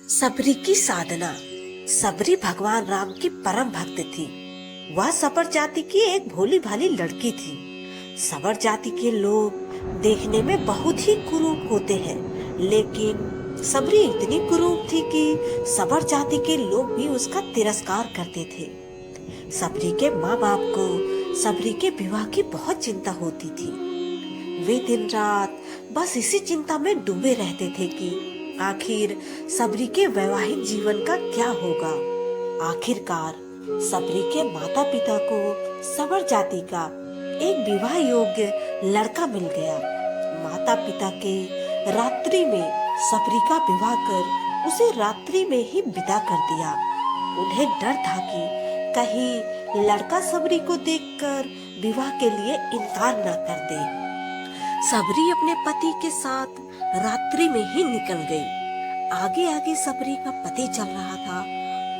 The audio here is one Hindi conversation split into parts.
सबरी की साधना। सबरी भगवान राम की परम भक्त थी। वह सबर जाति की एक भोली भाली लड़की थी। सबर जाति के लोग देखने में बहुत ही कुरूप होते हैं, लेकिन सबरी इतनी कुरूप थी कि सबर जाति के लोग भी उसका तिरस्कार करते थे। सबरी के माँ बाप को सबरी के विवाह की बहुत चिंता होती थी। वे दिन रात बस इसी चिंता में डूबे रहते थे कि आखिर सबरी के वैवाहिक जीवन का क्या होगा। आखिरकार सबरी के माता पिता को सबर जाति का एक विवाह योग्य लड़का मिल गया। माता पिता के रात्रि में सबरी का विवाह कर उसे रात्रि में ही विदा कर दिया। उन्हें डर था कि कहीं लड़का सबरी को देखकर विवाह के लिए इनकार न कर दे। सबरी अपने पति के साथ रात्रि में ही निकल गई। आगे आगे सबरी का पति चल रहा था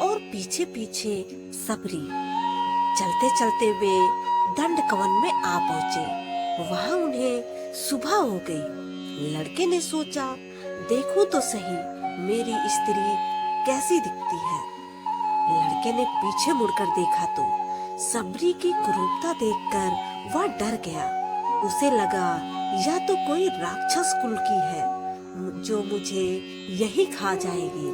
और पीछे पीछे सबरी। चलते चलते वे दंडकवन में आ पहुँचे। वहाँ उन्हें सुबह हो गई। लड़के ने सोचा, देखूं तो सही मेरी स्त्री कैसी दिखती है। लड़के ने पीछे मुड़कर देखा तो सबरी की कुरूपता देखकर वह डर गया। उसे लगा यह तो कोई राक्षस कुल की है जो मुझे यही खा जाएगी।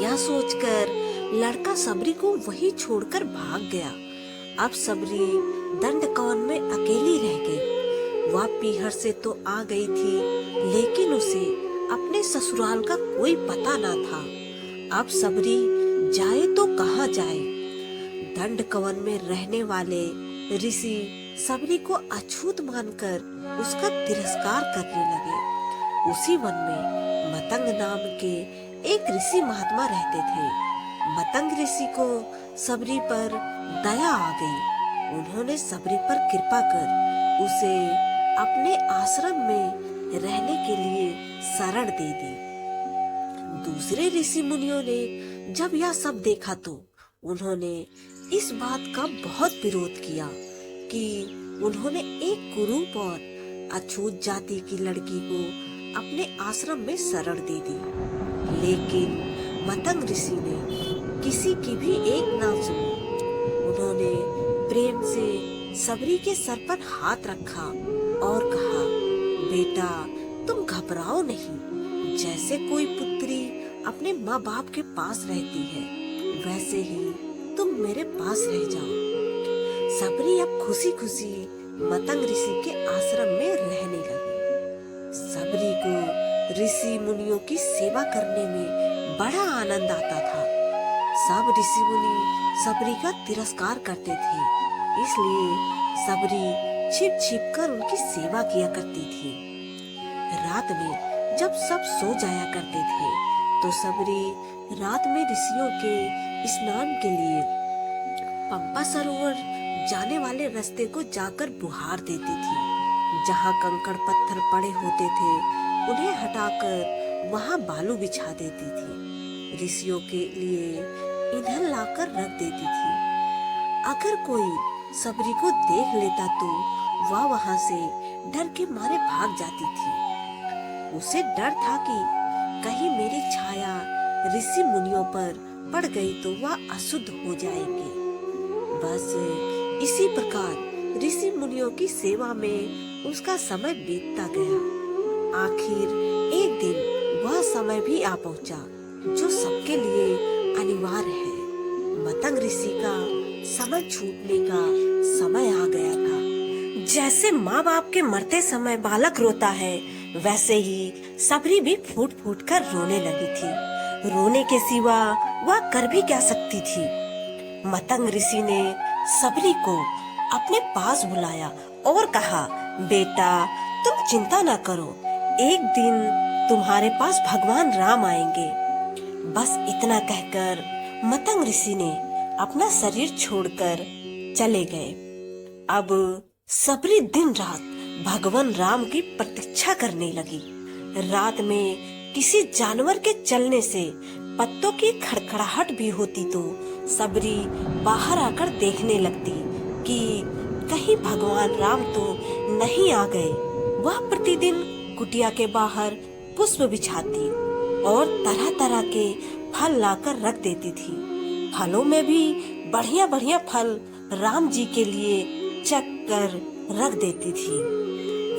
यह सोचकर लड़का सबरी को वही छोड़कर भाग गया। अब सबरी दंडकवन में अकेली रह गई। वह पीहर से तो आ गई थी, लेकिन उसे अपने ससुराल का कोई पता न था। अब सबरी जाए तो कहाँ जाए। दंडकवन में रहने वाले ऋषि सबरी को अछूत मानकर उसका तिरस्कार करने लगे। उसी वन में मतंग नाम के एक ऋषि महात्मा रहते थे। मतंग ऋषि को सबरी पर दया आ गई। उन्होंने सबरी पर कृपा कर उसे अपने आश्रम में रहने के लिए शरण दे दी। दूसरे ऋषि मुनियों ने जब यह सब देखा तो उन्होंने इस बात का बहुत विरोध किया कि उन्होंने एक कुरूप और अछूत जाति की लड़की को अपने आश्रम में शरण दे दी। लेकिन मतंग ऋषि ने किसी की भी एक ना सुनी। उन्होंने प्रेम से सबरी के सर पर हाथ रखा और कहा, बेटा तुम घबराओ नहीं। जैसे कोई पुत्री अपने माँ बाप के पास रहती है, वैसे ही तुम मेरे पास रह जाओ। सबरी अब खुशी खुशी मतंग ऋषि के आश्रम में रहने लगी। सबरी को ऋषि मुनियों की सेवा करने में बड़ा आनंद आता था। सब ऋषि मुनि सबरी का तिरस्कार करते थे, इसलिए सबरी छिप छिप कर उनकी सेवा किया करती थी। रात में जब सब सो जाया करते थे तो सबरी रात में ऋषियों के स्नान के लिए पंपा सरोवर जाने वाले रास्ते को जाकर बुहार देती थी। जहाँ कंकड़ पत्थर पड़े होते थे उन्हें हटाकर वहाँ बालू बिछा देती थी। ऋषियों के लिए ईंधन लाकर रख देती थी। अगर कोई सबरी को देख लेता तो वह वहाँ से डर के मारे भाग जाती थी। उसे डर था कि कहीं मेरी छाया ऋषि मुनियों पर पड़ गई तो वह अशुद्ध हो जाएंगे। बस इसी प्रकार ऋषि मुनियों की सेवा में उसका समय बीतता गया। आखिर एक दिन वह समय भी आ पहुंचा जो सबके लिए अनिवार्य है। मतंग ऋषि का समय छूटने का समय आ गया था। जैसे माँ बाप के मरते समय बालक रोता है, वैसे ही सबरी भी फूट फूट कर रोने लगी थी। रोने के सिवा वह कर भी क्या सकती थी। मतंग ऋषि ने सबरी को अपने पास बुलाया और कहा, बेटा तुम चिंता न करो, एक दिन तुम्हारे पास भगवान राम आएंगे। बस इतना कहकर मतंग ऋषि ने अपना शरीर छोड़कर चले गए। अब सबरी दिन रात भगवान राम की प्रतीक्षा करने लगी। रात में किसी जानवर के चलने से पत्तों की खड़खड़ाहट भी होती तो सबरी बाहर आकर देखने लगती कि कहीं भगवान राम तो नहीं आ गए। वह प्रतिदिन कुटिया के बाहर पुष्प बिछाती और तरह तरह के फल लाकर रख देती थी। फलों में भी बढ़िया बढ़िया फल राम जी के लिए चख कर रख देती थी।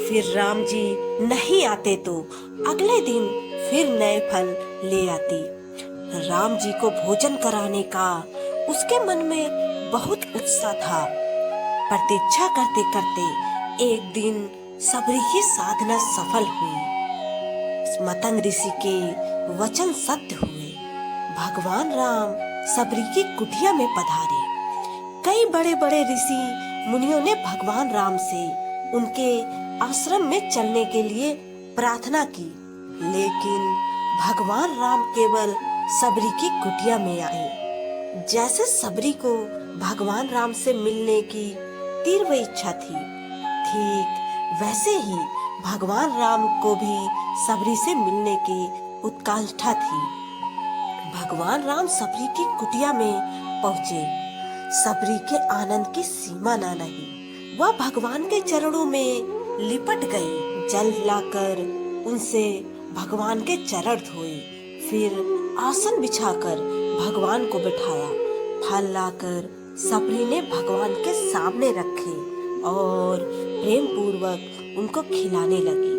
फिर राम जी नहीं आते तो अगले दिन फिर नए फल ले आती। राम जी को भोजन कराने का उसके मन में बहुत उत्साह था। प्रतीक्षा करते करते एक दिन सबरी की साधना सफल हुई। मतंग ऋषि के वचन सत्य हुए। भगवान राम सबरी की कुटिया में पधारे। कई बड़े बड़े ऋषि मुनियों ने भगवान राम से उनके आश्रम में चलने के लिए प्रार्थना की, लेकिन भगवान राम केवल सबरी की कुटिया में आए। जैसे सबरी को भगवान राम से मिलने की तीव्र इच्छा थी, ठीक वैसे ही भगवान राम को भी सबरी से मिलने की उत्कंठा थी। भगवान राम सबरी की कुटिया में पहुंचे। सबरी के आनंद की सीमा न रही। वह भगवान के चरणों में लिपट गई। जल लाकर उनसे भगवान के चरण धोए। फिर आसन बिछाकर भगवान को बिठाया। फल लाकर सबरी ने भगवान के सामने रखे और प्रेम पूर्वक उनको खिलाने लगी।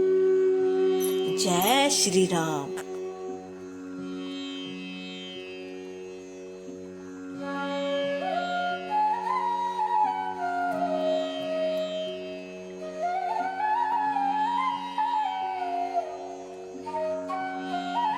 जय श्री राम।